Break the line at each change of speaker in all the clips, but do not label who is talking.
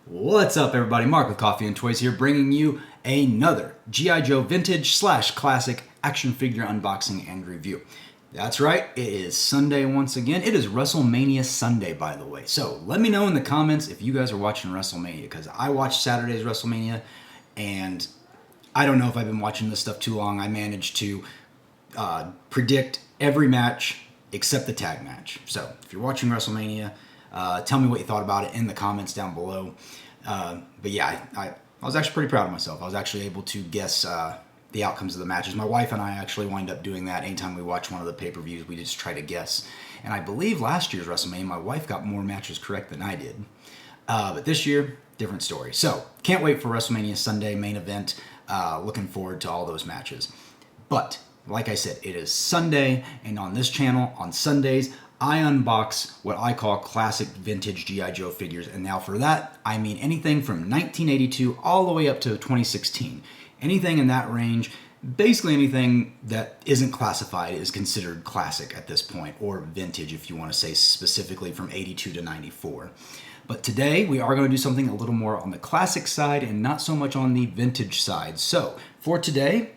What's up, everybody? Mark with Coffee&Toys here, bringing you another G.I. Joe vintage / classic action figure unboxing and review. That's right, it is Sunday once again. It is WrestleMania Sunday, by the way. So let me know in the comments if you guys are watching WrestleMania, because I watched Saturday's WrestleMania, and I don't know if I've been watching this stuff too long. I managed to predict every match except the tag match. So if you're watching WrestleMania, tell me what you thought about it in the comments down below. But yeah, I was actually pretty proud of myself. I was actually able to guess the outcomes of the matches. My wife and I actually wind up doing that anytime we watch one of the pay-per-views. We just try to guess. And I believe last year's WrestleMania, my wife got more matches correct than I did. But this year, different story. So can't wait for WrestleMania Sunday main event. Looking forward to all those matches. But like I said, it is Sunday, and on this channel, on Sundays, I unbox what I call classic vintage G.I. Joe figures. And now for that, I mean anything from 1982 all the way up to 2016. Anything in that range, basically anything that isn't classified is considered classic at this point, or vintage if you want to say specifically from 82 to 94. But today we are going to do something a little more on the classic side and not so much on the vintage side. So for today,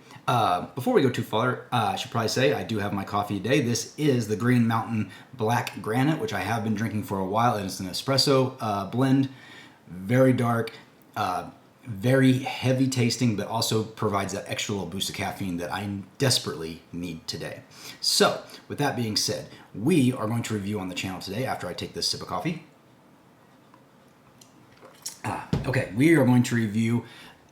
before we go too far, I should probably say I do have my coffee today. This is the Green Mountain Black Granite, which I have been drinking for a while. And it's an espresso blend, very dark, very heavy tasting, but also provides that extra little boost of caffeine that I desperately need today. So with that being said, we are going to review on the channel today after I take this sip of coffee. Okay, we are going to review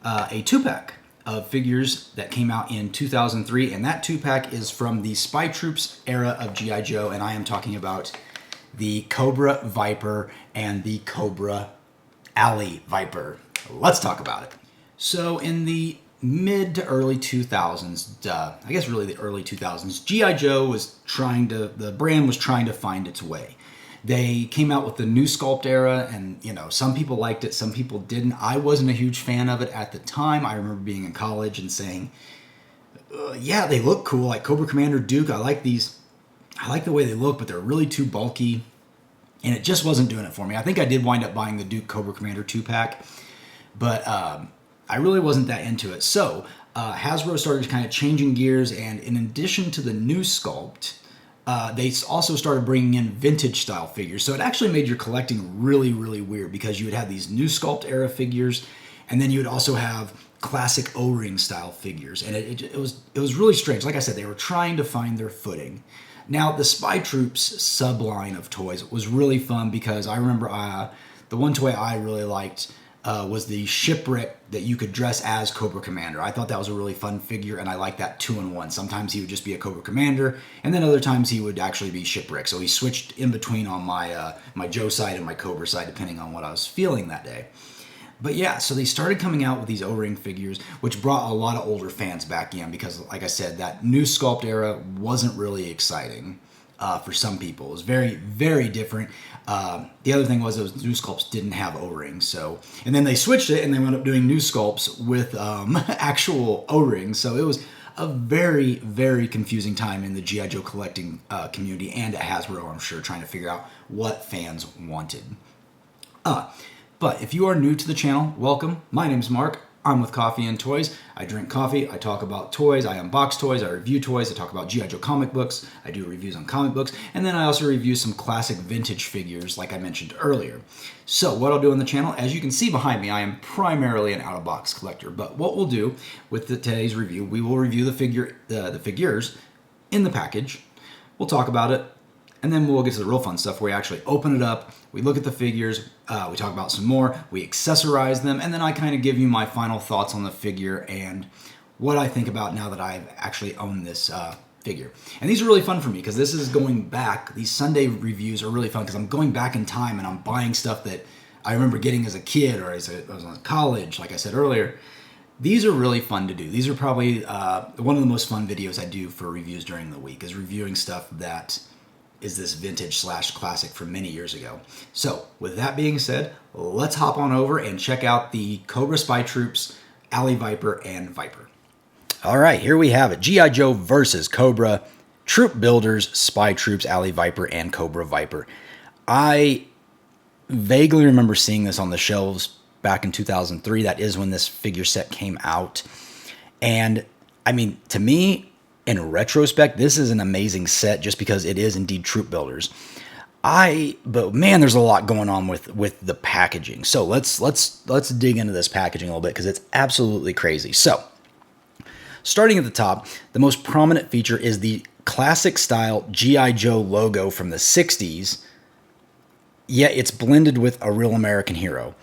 a 2-pack of figures that came out in 2003, and that 2-pack is from the Spy Troops era of G.I. Joe, and I am talking about the Cobra Viper and the Cobra Alley Viper. Let's talk about it. So in the mid to early 2000s, I guess really the early 2000s, G.I. Joe was the brand was trying to find its way. They came out with the new sculpt era, and some people liked it, some people didn't. I wasn't a huge fan of it at the time. I remember being in college and saying, yeah, they look cool, like Cobra Commander Duke. I like these. I like the way they look, but they're really too bulky, and it just wasn't doing it for me. I think I did wind up buying the Duke Cobra Commander 2-pack, but I really wasn't that into it. So Hasbro started kind of changing gears, and in addition to the new sculpt, they also started bringing in vintage style figures. So it actually made your collecting really, really weird, because you would have these new sculpt era figures, and then you would also have classic O-ring style figures. And it was really strange. Like I said, they were trying to find their footing. Now, the Spy Troops subline of toys was really fun, because I remember the one toy I really liked was the Shipwreck that you could dress as Cobra Commander. I thought that was a really fun figure, and I like that 2-in-1. Sometimes he would just be a Cobra Commander, and then other times he would actually be Shipwreck. So he switched in between on my Joe side and my Cobra side, depending on what I was feeling that day. But yeah, so they started coming out with these O-ring figures, which brought a lot of older fans back in, because, like I said, that new sculpt era wasn't really exciting for some people. It was very, very different. The other thing was those new sculpts didn't have O-rings. And then they switched it, and they wound up doing new sculpts with actual O-rings. So it was a very, very confusing time in the G.I. Joe collecting community, and at Hasbro, I'm sure, trying to figure out what fans wanted. But if you are new to the channel, welcome. My name's Mark. I'm with Coffee&Toys. I drink coffee, I talk about toys, I unbox toys, I review toys, I talk about G.I. Joe comic books, I do reviews on comic books, and then I also review some classic vintage figures like I mentioned earlier. So what I'll do on the channel, as you can see behind me, I am primarily an out-of-box collector, but what we'll do with today's review, we will review the figures in the package, we'll talk about it, and then we'll get to the real fun stuff where we actually open it up, we look at the figures, we talk about some more, we accessorize them, and then I kind of give you my final thoughts on the figure and what I think about now that I've actually owned this figure. And these are really fun for me, because this is going back. These Sunday reviews are really fun because I'm going back in time and I'm buying stuff that I remember getting as a kid or as I was in college, like I said earlier. These are really fun to do. These are probably one of the most fun videos I do for reviews during the week, is reviewing stuff that is this vintage / classic from many years ago. So with that being said, let's hop on over and check out the Cobra Spy Troops, Alley Viper, and Viper. All right, here we have it. G.I. Joe versus Cobra, Troop Builders, Spy Troops, Alley Viper, and Cobra Viper. I vaguely remember seeing this on the shelves back in 2003. That is when this figure set came out. And I mean, to me, in retrospect, this is an amazing set just because it is indeed troop builders. But man, there's a lot going on with the packaging. So let's dig into this packaging a little bit because it's absolutely crazy. So starting at the top, the most prominent feature is the classic style G.I. Joe logo from the 60s, yet it's blended with a real American hero.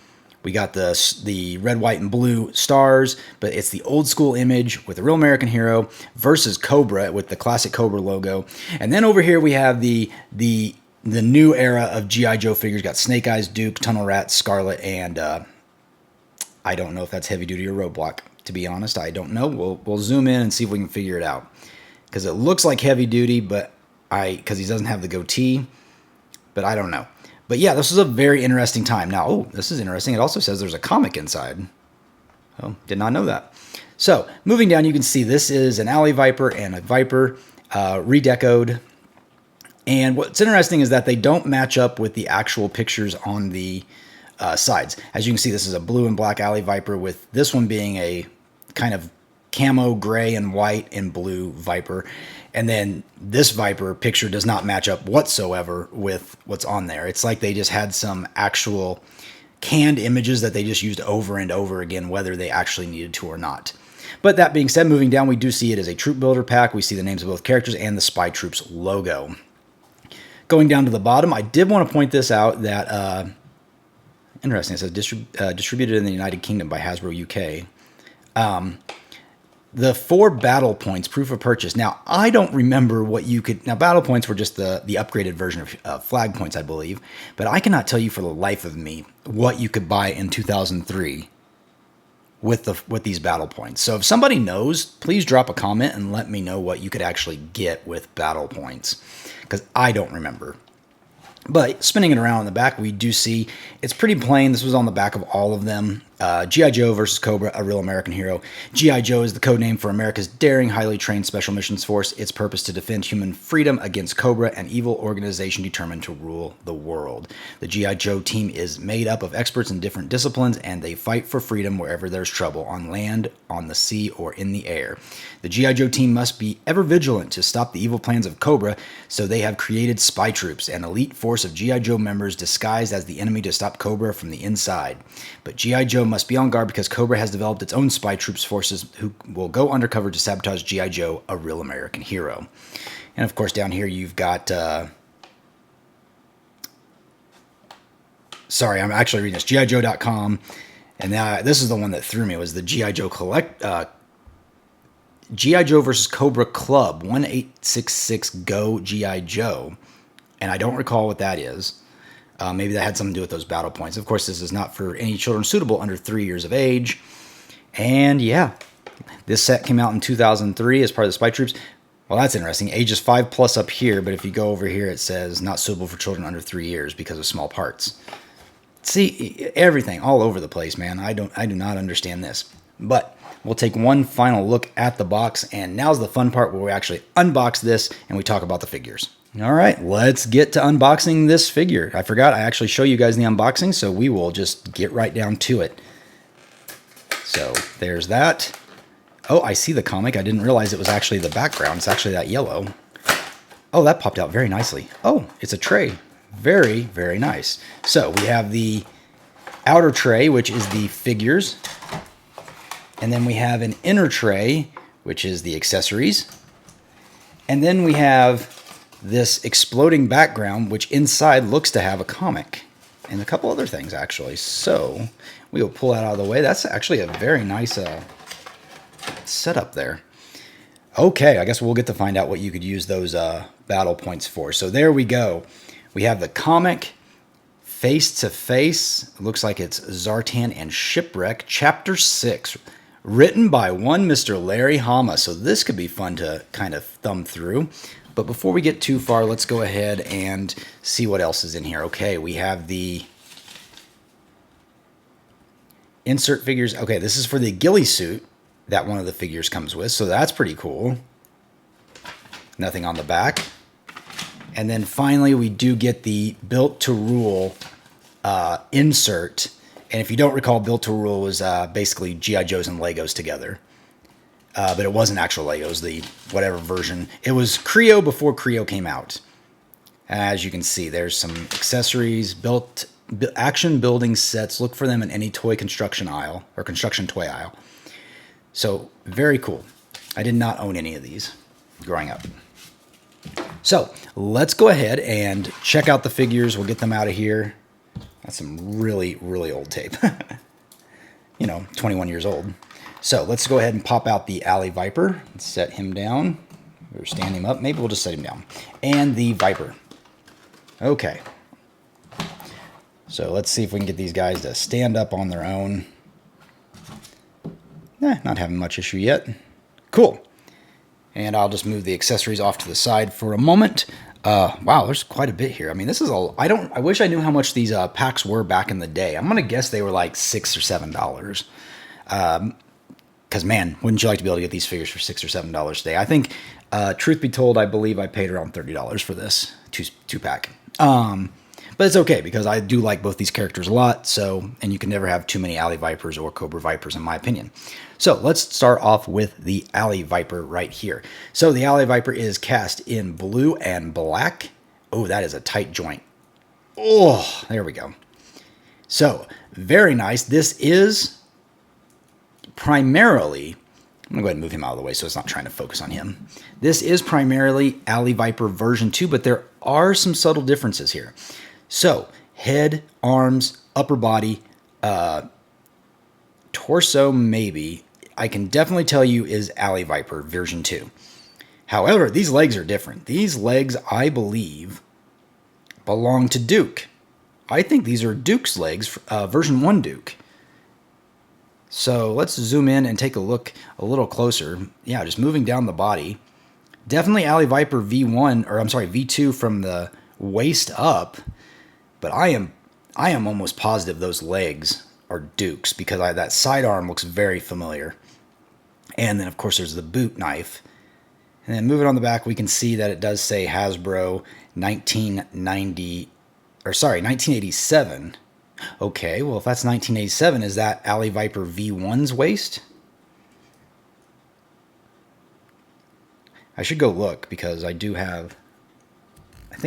We got the red, white, and blue stars, but it's the old school image with the real American hero versus Cobra with the classic Cobra logo. And then over here we have the new era of G.I. Joe figures. Got Snake Eyes, Duke, Tunnel Rat, Scarlet, and I don't know if that's Heavy Duty or Roadblock. To be honest, I don't know. We'll zoom in and see if we can figure it out. Because it looks like Heavy Duty, but because he doesn't have the goatee, but I don't know. But yeah, this is a very interesting time. Now, oh, this is interesting. It also says there's a comic inside. Oh, did not know that. So, moving down, you can see this is an Alley Viper and a Viper redecoed. And what's interesting is that they don't match up with the actual pictures on the sides. As you can see, this is a blue and black Alley Viper, with this one being a kind of camo gray and white and blue Viper. And then this Viper picture does not match up whatsoever with what's on there. It's like they just had some actual canned images that they just used over and over again, whether they actually needed to or not. But that being said, moving down, we do see it as a troop builder pack. We see the names of both characters and the Spy Troops logo. Going down to the bottom, I did want to point this out that, interesting, it says distributed in the United Kingdom by Hasbro UK. The 4 battle points, proof of purchase. Now, I don't remember what you could... Now, battle points were just the upgraded version of flag points, I believe. But I cannot tell you for the life of me what you could buy in 2003 with these battle points. So if somebody knows, please drop a comment and let me know what you could actually get with battle points, because I don't remember. But spinning it around in the back, we do see it's pretty plain. This was on the back of all of them. G.I. Joe versus Cobra, a real American hero. G.I. Joe is the code name for America's daring, highly trained special missions force. Its purpose to defend human freedom against Cobra, an evil organization determined to rule the world. The G.I. Joe team is made up of experts in different disciplines, and they fight for freedom wherever there's trouble, on land, on the sea, or in the air. The G.I. Joe team must be ever vigilant to stop the evil plans of Cobra, so they have created Spy Troops, an elite force of G.I. Joe members disguised as the enemy to stop Cobra from the inside. But G.I. Joe must be on guard because Cobra has developed its own Spy Troops forces who will go undercover to sabotage G.I. Joe, a real American hero. And of course, down here you've got... sorry, I'm actually reading this. GIJoe.com. And now this is the one that threw me. It was the G.I. Joe G.I. Joe versus Cobra Club 1866 Go G.I. Joe. And I don't recall what that is. Maybe that had something to do with those battle points. Of course, this is not for any children suitable under 3 years of age. And yeah, this set came out in 2003 as part of the Spy Troops. Well, that's interesting. Ages 5 plus up here, but if you go over here, it says not suitable for children under 3 years because of small parts. See, everything all over the place, man. I do not understand this. But we'll take one final look at the box, and now's the fun part where we actually unbox this and we talk about the figures. All right, let's get to unboxing this figure. I forgot I actually show you guys the unboxing, so we will just get right down to it. So there's that. Oh, I see the comic. I didn't realize it was actually the background. It's actually that yellow. Oh, that popped out very nicely. Oh, it's a tray. Very, very nice. So we have the outer tray, which is the figures. And then we have an inner tray, which is the accessories. And then we have this exploding background, which inside looks to have a comic and a couple other things, actually. So we will pull that out of the way. That's actually a very nice setup there. Okay, I guess we'll get to find out what you could use those battle points for. So there we go. We have the comic Face to Face. It looks like it's Zartan and Shipwreck, Chapter 6, written by one Mr. Larry Hama. So this could be fun to kind of thumb through. But before we get too far, let's go ahead and see what else is in here. Okay, we have the insert figures. Okay, this is for the ghillie suit that one of the figures comes with, so that's pretty cool. Nothing on the back. And then finally, we do get the Built to Rule insert. And if you don't recall, Built to Rule was basically G.I. Joes and Legos together. But it wasn't actual Legos, the whatever version. It was Creo before Creo came out. As you can see, there's some accessories, action building sets. Look for them in any toy construction aisle or construction toy aisle. So very cool. I did not own any of these growing up. So let's go ahead and check out the figures. We'll get them out of here. That's some really, really old tape. 21 years old. So let's go ahead and pop out the Alley Viper and set him down. Or stand him up. Maybe we'll just set him down. And the Viper. Okay. So let's see if we can get these guys to stand up on their own. Not having much issue yet. Cool. And I'll just move the accessories off to the side for a moment. Wow, there's quite a bit here. I mean, this is I wish I knew how much these packs were back in the day. I'm going to guess they were like $6 or $7. Because, man, wouldn't you like to be able to get these figures for $6 or $7 today? I think, truth be told, I believe I paid around $30 for this two-pack. But it's okay, because I do like both these characters a lot, and you can never have too many Alley Vipers or Cobra Vipers, in my opinion. So let's start off with the Alley Viper right here. So the Alley Viper is cast in blue and black. Oh, that is a tight joint. Oh, there we go. So, very nice. This is primarily, I'm going to go ahead and move him out of the way so it's not trying to focus on him. This is primarily Alley Viper version 2, but there are some subtle differences here. So, head, arms, upper body, torso maybe, I can definitely tell you is Alley Viper version 2. However, these legs are different. These legs, I believe, belong to Duke. I think these are Duke's legs, version 1 Duke. So let's zoom in and take a look a little closer. Yeah, just moving down the body. Definitely Alley Viper V1, or I'm sorry, V2 from the waist up. But I am almost positive those legs are Duke's, because that sidearm looks very familiar. And then, of course, there's the boot knife. And then moving on the back, we can see that it does say Hasbro 1987. Okay, well, if that's 1987, is that Alley Viper V1's waist? I should go look, because I think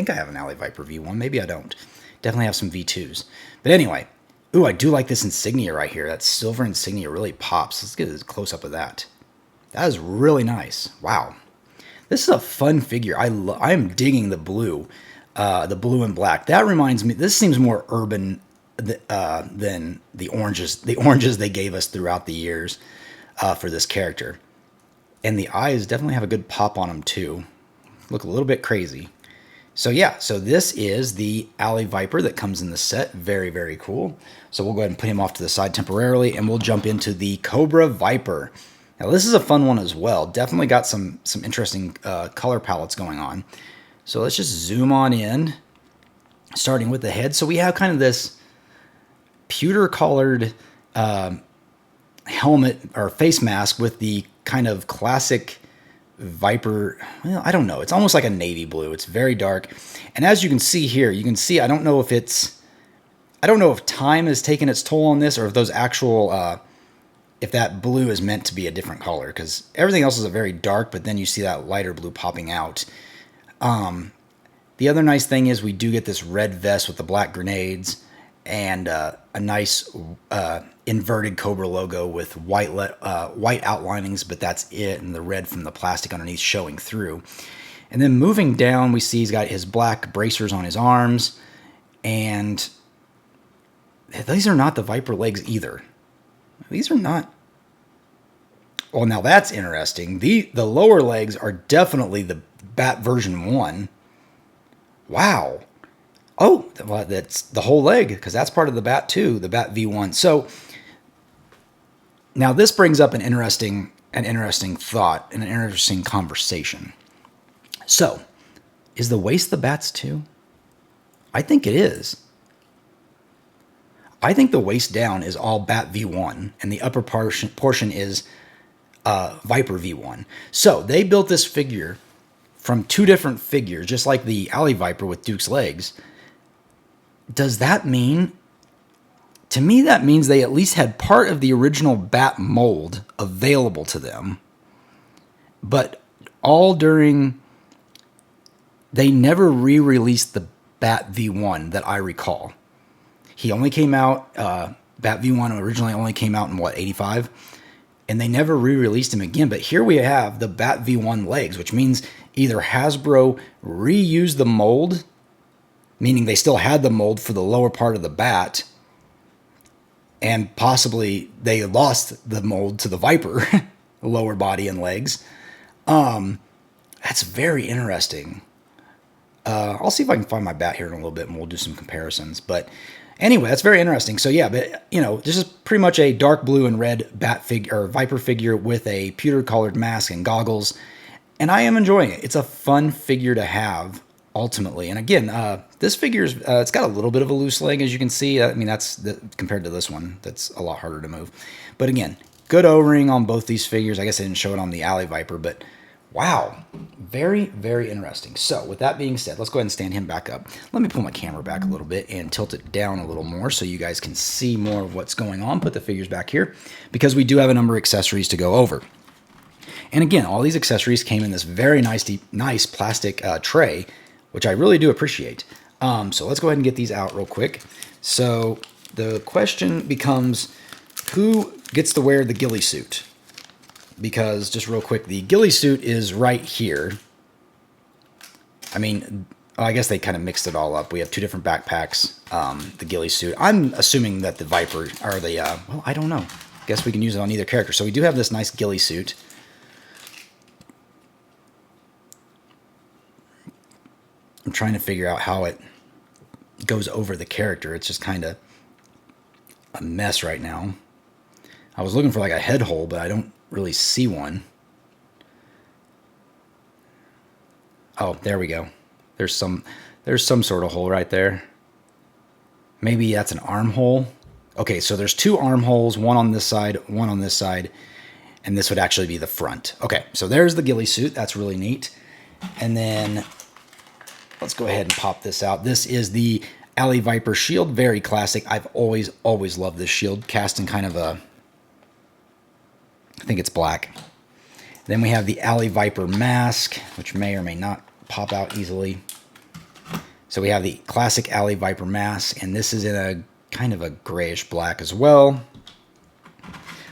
I have an Alley Viper V1. Maybe I don't. Definitely have some V2s. But anyway, ooh, I do like this insignia right here. That silver insignia really pops. Let's get a close-up of that. That is really nice. Wow. This is a fun figure. I am digging the blue and black. That reminds me, this seems more urban than the oranges they gave us throughout the years for this character. And the eyes definitely have a good pop on them too. Look a little bit crazy. So yeah, so this is the Alley Viper that comes in the set. Very, very cool. So we'll go ahead and put him off to the side temporarily, and we'll jump into the Cobra Viper. Now this is a fun one as well. Definitely got some interesting color palettes going on. So let's just zoom on in, starting with the head. So we have kind of this pewter-colored helmet or face mask with the kind of classic Viper. Well, I don't know. It's almost like a navy blue. It's very dark. And as you can see here, you can see, I don't know if time has taken its toll on this, or if those actual, if that blue is meant to be a different color, because everything else is a very dark, but then you see that lighter blue popping out. The other nice thing is we do get this red vest with the black grenades, and a nice inverted Cobra logo with white outlinings, but that's it, and the red from the plastic underneath showing through. And then moving down, we see he's got his black bracers on his arms, and these are not the Viper legs either. These are not. Well, now that's interesting. The lower legs are definitely the Bat version 1. Wow. Oh, well, that's the whole leg, because that's part of the Bat 2, the Bat V1. So now this brings up an interesting thought and an interesting conversation. So, is the waist the Bat's 2? I think it is. I think the waist down is all Bat V1, and the upper portion is Viper V1. So they built this figure from two different figures, just like the Alley Viper with Duke's legs. Does that mean to me, that means they at least had part of the original bat mold available to them. But all during, they never re-released the Bat V1 that I recall. He only came out, Bat V1 originally only came out in, 85? And they never re-released him again. But here we have the Bat V1 legs, which means either Hasbro reused the mold, meaning they still had the mold for the lower part of the bat, and possibly they lost the mold to the Viper, lower body and legs. That's very interesting. I'll see if I can find my bat here in a little bit, and we'll do some comparisons. But anyway, that's very interesting. So yeah, but this is pretty much a dark blue and red bat figure or Viper figure with a pewter colored mask and goggles, and I am enjoying it. It's a fun figure to have ultimately. And again, this figure's it's got a little bit of a loose leg, as you can see. I mean, that's compared to this one, that's a lot harder to move. But again, good O-ring on both these figures. I guess I didn't show it on the Alley Viper, but wow, very, very interesting. So with that being said, let's go ahead and stand him back up. Let me pull my camera back a little bit and tilt it down a little more so you guys can see more of what's going on. Put the figures back here because we do have a number of accessories to go over. And again, all these accessories came in this very nice plastic tray, which I really do appreciate. So let's go ahead and get these out real quick. So the question becomes, who gets to wear the ghillie suit? Because just real quick, the ghillie suit is right here. I mean, I guess they kind of mixed it all up. We have two different backpacks, the ghillie suit. I'm assuming that the Viper, or the, well, I don't know. Guess we can use it on either character. So we do have this nice ghillie suit. I'm trying to figure out how it goes over the character. It's just kind of a mess right now. I was looking for like a head hole, but I don't really see one. Oh, there we go. There's some sort of hole right there. Maybe that's an armhole. Okay, so there's two armholes, one on this side, one on this side, and this would actually be the front. Okay, so there's the ghillie suit. That's really neat. And then let's go ahead and pop this out. This is the Alley Viper shield, very classic. I've always loved this shield, cast in kind of a, I think it's black. Then we have the Alley Viper mask, which may or may not pop out easily. So we have the classic Alley Viper mask, and this is in a kind of a grayish black as well.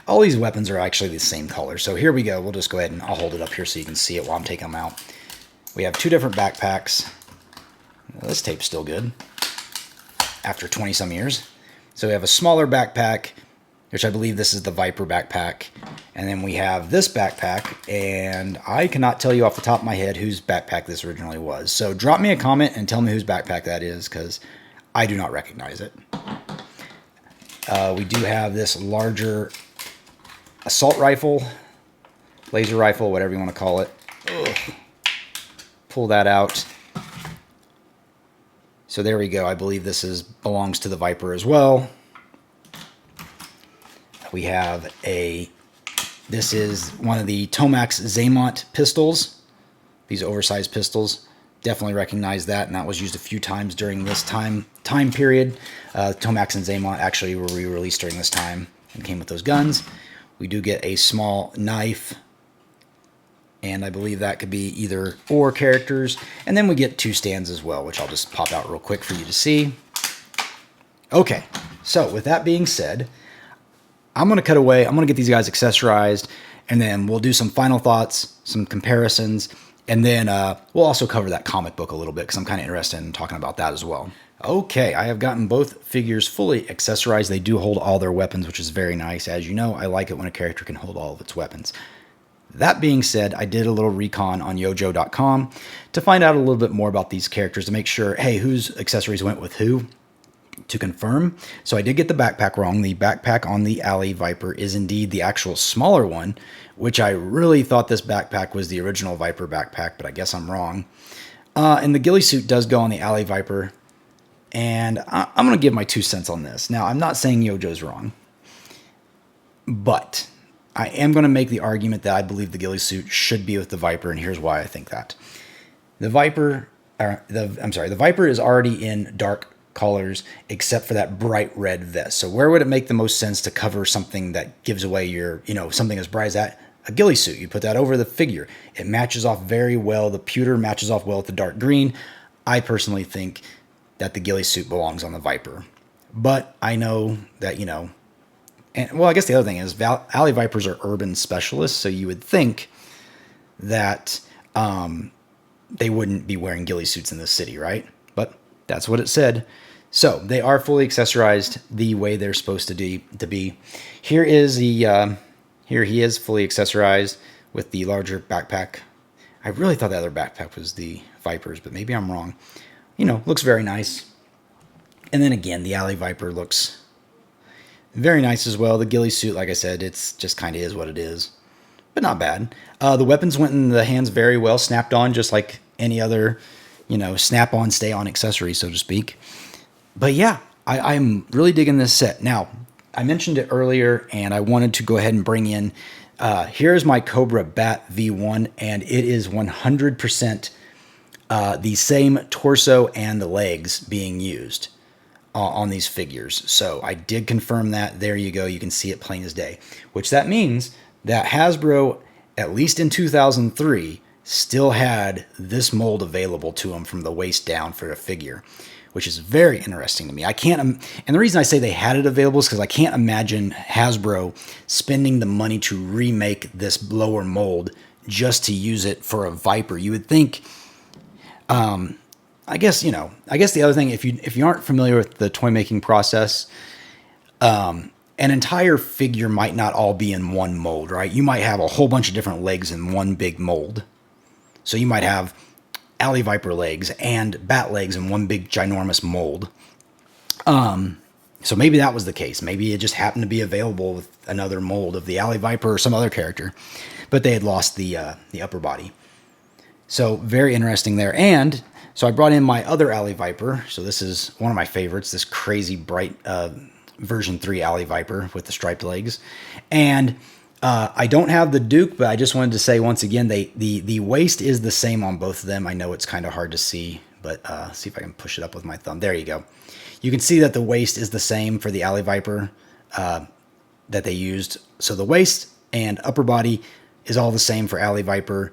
All these weapons are actually the same color. So here we go. We'll just go ahead and I'll hold it up here so you can see it while I'm taking them out. We have two different backpacks. Well, this tape's still good after 20 some years. So we have a smaller backpack, which I believe this is the Viper backpack. And then we have this backpack, and I cannot tell you off the top of my head whose backpack this originally was. So drop me a comment and tell me whose backpack that is, because I do not recognize it. We do have this larger assault rifle, laser rifle, whatever you want to call it. Ugh. Pull that out. So there we go. I believe this belongs to the Viper as well. We have this is one of the Tomax Zaymont pistols. These oversized pistols. Definitely recognize that, and that was used a few times during this time period. Tomax and Zaymont actually were re-released during this time and came with those guns. We do get a small knife, and I believe that could be either or characters. And then we get two stands as well, which I'll just pop out real quick for you to see. Okay, so with that being said, I'm going to cut away. I'm going to get these guys accessorized, and then we'll do some final thoughts, some comparisons, and then we'll also cover that comic book a little bit because I'm kind of interested in talking about that as well. Okay, I have gotten both figures fully accessorized. They do hold all their weapons, which is very nice. As you know, I like it when a character can hold all of its weapons. That being said, I did a little recon on yojo.com to find out a little bit more about these characters to make sure, hey, whose accessories went with who, to confirm. So I did get the backpack wrong. The backpack on the Alley Viper is indeed the actual smaller one, which I really thought this backpack was the original Viper backpack, but I guess I'm wrong. And the ghillie suit does go on the Alley Viper, and I'm going to give my 2 cents on this. Now, I'm not saying Yojo's wrong, but I am going to make the argument that I believe the ghillie suit should be with the Viper, and here's why I think that. The Viper is already in dark colors except for that bright red vest. So where would it make the most sense to cover something that gives away your, something as bright as that? A ghillie suit. You put that over the figure. It matches off very well. The pewter matches off well with the dark green. I personally think that the ghillie suit belongs on the Viper. But I know that, and well, I guess the other thing is alley vipers are urban specialists, so you would think that they wouldn't be wearing ghillie suits in the city, right? But that's what it said. So they are fully accessorized the way they're supposed to be. Here is the here he is fully accessorized with the larger backpack. I really thought the other backpack was the Viper's, but maybe I'm wrong. Looks very nice. And then again, the alley Viper looks very nice as well. The ghillie suit, like I said, it's just kind of is what it is, but not bad. The weapons went in the hands very well, snapped on just like any other, snap-on, stay-on accessory, so to speak. But yeah, I'm really digging this set. Now, I mentioned it earlier, and I wanted to go ahead and bring in, here's my Cobra Bat V1, and it is 100% the same torso and the legs being used on these figures. So I did confirm that. There you go. You can see it plain as day, which that means that Hasbro, at least in 2003, still had this mold available to them from the waist down for a figure, which is very interesting to me. I can't, and the reason I say they had it available is because I can't imagine Hasbro spending the money to remake this lower mold just to use it for a Viper. You would think, I guess the other thing, if you aren't familiar with the toy making process, an entire figure might not all be in one mold, right? You might have a whole bunch of different legs in one big mold. So you might have alley Viper legs and bat legs in one big ginormous mold. So maybe that was the case. Maybe it just happened to be available with another mold of the alley Viper or some other character, but they had lost the upper body. So very interesting there. And so I brought in my other alley Viper. So this is one of my favorites, this crazy bright version 3 alley Viper with the striped legs. And I don't have the Duke, but I just wanted to say once again, the waist is the same on both of them. I know it's kind of hard to see, but see if I can push it up with my thumb. There you go. You can see that the waist is the same for the alley Viper that they used. So the waist and upper body is all the same for alley Viper.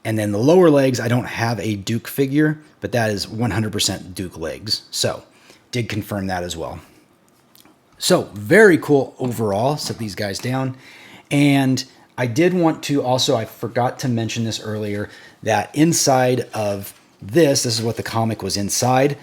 And then the lower legs, I don't have a Duke figure, but that is 100% Duke legs. So did confirm that as well. So very cool overall. Set these guys down. And I did want to also, I forgot to mention this earlier, that inside of this is what the comic was inside.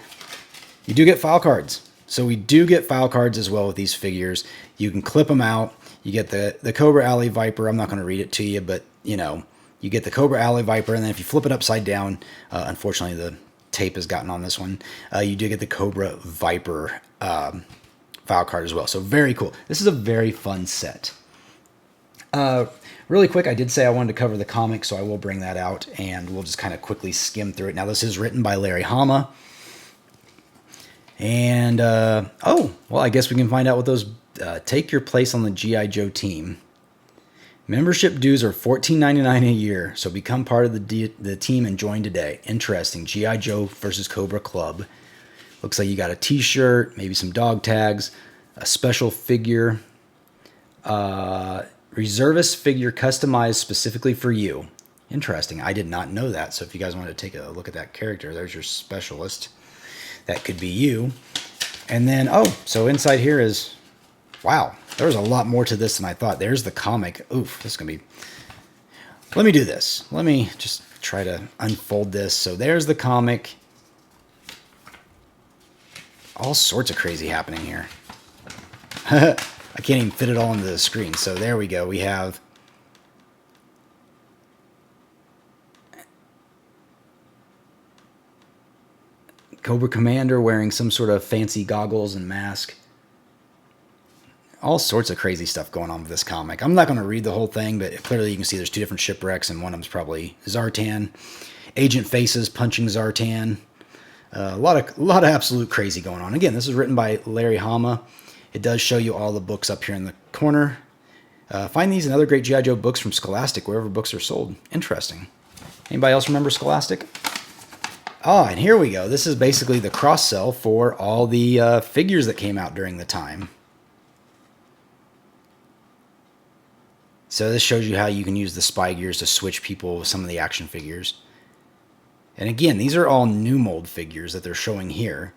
You do get file cards. So we do get file cards as well with these figures. You can clip them out. You get the Cobra Alley Viper. I'm not going to read it to you, but you get the Cobra Alley Viper. And then if you flip it upside down, unfortunately the tape has gotten on this one, you do get the Cobra Viper file card as well. So very cool. This is a very fun set. Really quick, I did say I wanted to cover the comic, so I will bring that out, and we'll just kind of quickly skim through it. Now, this is written by Larry Hama. And, well, I guess we can find out what those take your place on the G.I. Joe team. Membership dues are $14.99 a year, so become part of the team and join today. Interesting. G.I. Joe versus Cobra Club. Looks like you got a t-shirt, maybe some dog tags, a special figure, reservist figure customized specifically for you. Interesting. I did not know that. So if you guys want to take a look at that character, there's your specialist. That could be you. And then, so inside here is, wow, there's a lot more to this than I thought. There's the comic. Oof, this is going to be, let me do this. Let me just try to unfold this. So there's the comic. All sorts of crazy happening here. I can't even fit it all into the screen. So there we go. We have Cobra Commander wearing some sort of fancy goggles and mask. All sorts of crazy stuff going on with this comic. I'm not going to read the whole thing, but clearly you can see there's two different shipwrecks, and one of them's probably Zartan. Agent Faces punching Zartan. A lot of absolute crazy going on. Again, this is written by Larry Hama. It does show you all the books up here in the corner. Find these and other great G.I. Joe books from Scholastic, wherever books are sold. Interesting. Anybody else remember Scholastic? Oh, and here we go. This is basically the cross-sell for all the figures that came out during the time. So this shows you how you can use the spy gears to switch people with some of the action figures. And again, these are all new mold figures that they're showing here.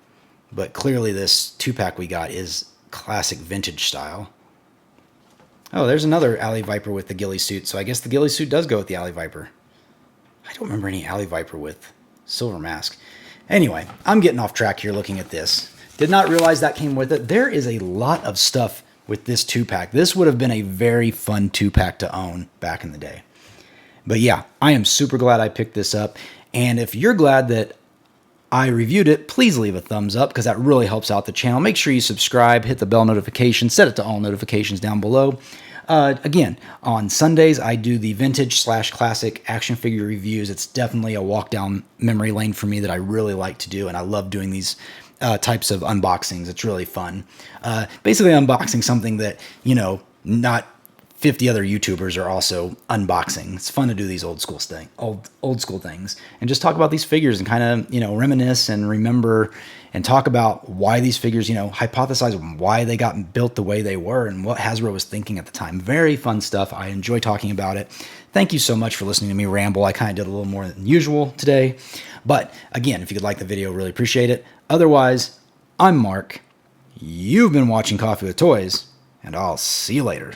But clearly this 2-pack we got is classic vintage style. Oh, there's another Alley Viper with the ghillie suit. So I guess the ghillie suit does go with the Alley Viper. I don't remember any Alley Viper with silver mask. Anyway, I'm getting off track here looking at this. Did not realize that came with it. There is a lot of stuff with this 2-pack. This would have been a very fun 2-pack to own back in the day. But yeah, I am super glad I picked this up. And if you're glad that I reviewed it, please leave a thumbs up because that really helps out the channel. Make sure you subscribe, hit the bell notification, set it to all notifications down below. Again, on Sundays, I do the vintage/classic action figure reviews. It's definitely a walk down memory lane for me that I really like to do, and I love doing these types of unboxings. It's really fun. Basically unboxing something that, you know, not 50 other YouTubers are also unboxing. It's fun to do these old school things and just talk about these figures and kind of, you know, reminisce and remember and talk about why these figures, you know, hypothesize why they got built the way they were and what Hasbro was thinking at the time. Very fun stuff. I enjoy talking about it. Thank you so much for listening to me ramble. I kind of did a little more than usual today. But again, if you could like the video, really appreciate it. Otherwise, I'm Mark. You've been watching Coffee with Toys, and I'll see you later.